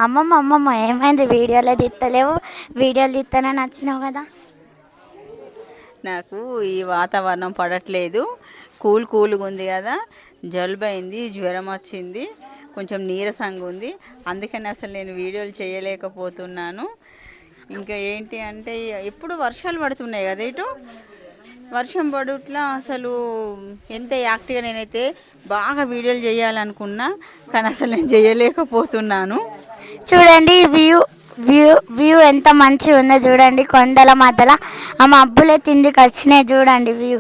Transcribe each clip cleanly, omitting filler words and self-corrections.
అమ్మమ్మ ఏమైంది? వీడియోలో తీస్తలేవు, వీడియోలు తీస్తానని వచ్చినావు కదా. నాకు ఈ వాతావరణం పడట్లేదు, కూల్గా ఉంది కదా, జలుబు అయింది, జ్వరం వచ్చింది, కొంచెం నీరసంగా ఉంది. అందుకని అసలు నేను వీడియోలు చేయలేకపోతున్నాను. ఇంకా ఏంటి అంటే ఎప్పుడు వర్షాలు పడుతున్నాయి కదా ఇటు, వర్షం పడుట్లా అసలు ఎంత యాక్టివ్గా నేనైతే బాగా వీడియోలు చేయాలనుకున్నా, కానీ అసలు నేను చేయలేకపోతున్నాను. చూడండి వ్యూ వ్యూ వ్యూ ఎంత మంచిగా ఉందో చూడండి. కొండల మధ్యలో ఆ మబ్బులే తిండికి వచ్చినాయి చూడండి. వ్యూ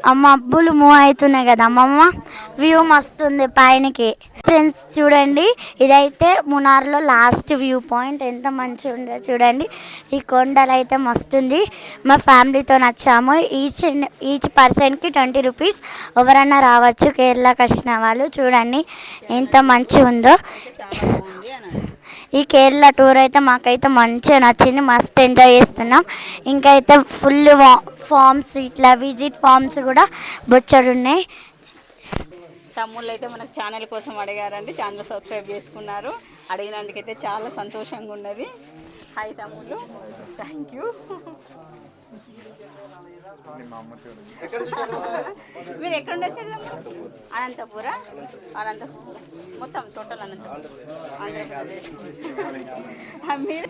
ఆ మబ్బులు మూవ్ అవుతున్నాయి కదా అమ్మమ్మ. వ్యూ మస్తు ఉంది పైనకి. ఫ్రెండ్స్ చూడండి, ఇదైతే మునార్లో లాస్ట్ వ్యూ పాయింట్. ఎంత మంచిగా ఉందో చూడండి. ఈ కొండలు అయితే మస్తు ఉంది. మా ఫ్యామిలీతో వచ్చాము. ఈచ్ పర్సన్కి 20 రూపీస్. ఎవరన్నా రావచ్చు కేరళకి వచ్చిన వాళ్ళు. చూడండి ఎంత మంచిగా ఉందో. ఈ కేరళ టూర్ అయితే మాకైతే మంచిగా నచ్చింది, మస్తు ఎంజాయ్ చేస్తున్నాం. ఇంకా అయితే ఫుల్ ఫామ్స్, ఇట్లా విజిట్ ఫామ్స్ కూడా బొచ్చడు ఉన్నాయి. తమ్ముళ్ళు అయితే మనకు ఛానల్ కోసం అడిగారండి, ఛానల్ సబ్స్క్రైబ్ చేసుకున్నారు. అడిగినందుకైతే చాలా సంతోషంగా ఉన్నది. హాయ్ తమ్ముళ్ళు, థ్యాంక్ యూ. మీరు ఎక్కడ వచ్చారు? అనంతపురా? అనంతపురం మొత్తం టోటల్ అనంతపురం, ఆంధ్రప్రదేశ్. మీరు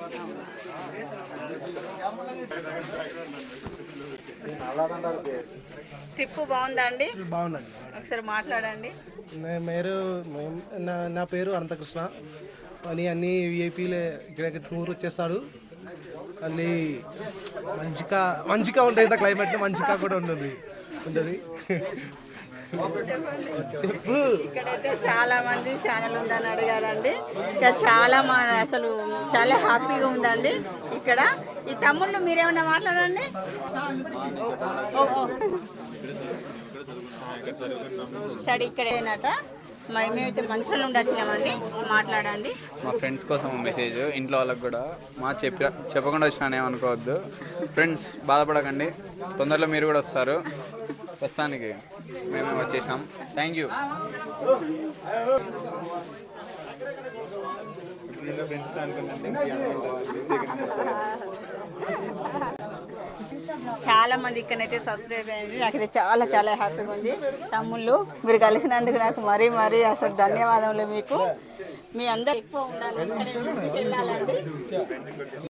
ట్రిప్ బాగుందా అండి? బాగుందండి. ఒకసారి మాట్లాడండి. నా పేరు అనంతకృష్ణ అని. అన్ని విఐపీలే ఇక్కడ టూర్ వచ్చేస్తాడు. మళ్ళీ మంచిగా ఉంటుంది క్లైమేట్, మంచిగా కూడా ఉంటుంది. చెప్పు. ఇక్కడైతే చాలా మంది ఛానల్ ఉందని అడిగారండి. ఇంకా అసలు చాలా హ్యాపీగా ఉందండి ఇక్కడ. ఈ తమ్ముళ్ళు మీరేమన్నా మాట్లాడండి. స్టడీ ఇక్కడేనట. మేమైతే మంచిగా నుండి వచ్చినామండి. మాట్లాడండి. మా ఫ్రెండ్స్ కోసం మెసేజ్, ఇంట్లో వాళ్ళకి కూడా చెప్పకుండా వచ్చినా ఏమనుకోవద్దు. ఫ్రెండ్స్ బాధపడకండి, తొందరలో మీరు కూడా వస్తారు. ప్రస్తుతానికి మేము వచ్చేసినాం. Thank you. చాలా మంది ఇక్కడైతే సబ్స్క్రైబ్ అయ్యండి. నాకైతే చాలా హ్యాపీగా ఉంది. తమ్ముళ్ళు మీరు కలిసినందుకు నాకు మరీ అసలు ధన్యవాదములు మీకు. మీ అందరూ ఎక్కువ ఉండాలి, వెళ్ళాలండి.